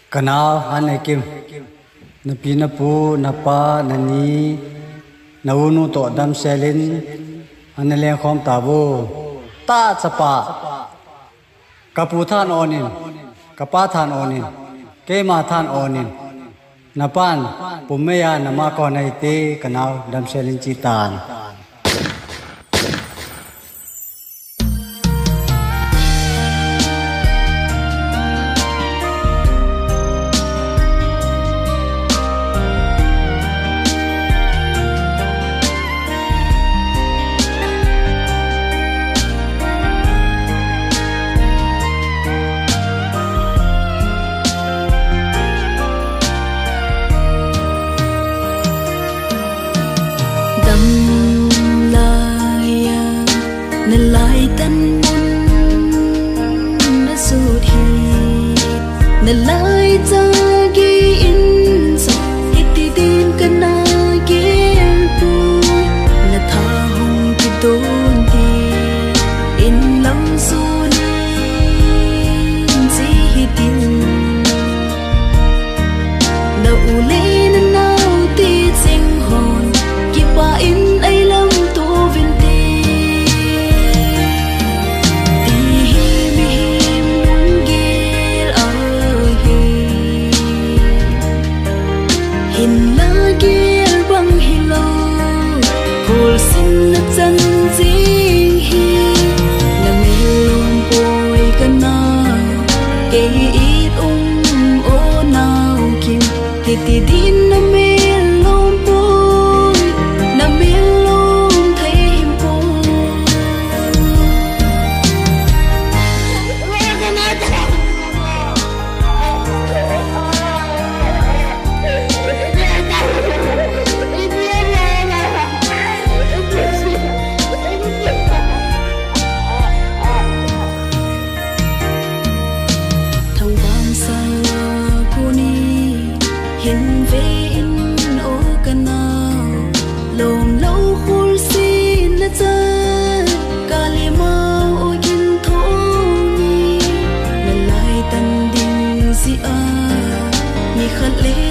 Kana hanekim na pinapu na pa na ni na unu to dam selin anele khom tabo ta chapa kapu than onin kapa than onin ke ma than onin napan pumeya nama ko nai te kanau dam selin chitan na lai tan mun na su thi na lai cha gi in sa iti din kana gi pu na tha hung ki don ti in lam su ni ji hi tin na u le na nau ti sing hon ki pa in ai lam tu vin xin na chân ding hi na me lom boy kana ke it o nau kim ti din na me lom boy na me lom thai him po hin ve in o kana lom lâu khul sin na cha kalima o kin tho ni na lai tan ding si a ni khat le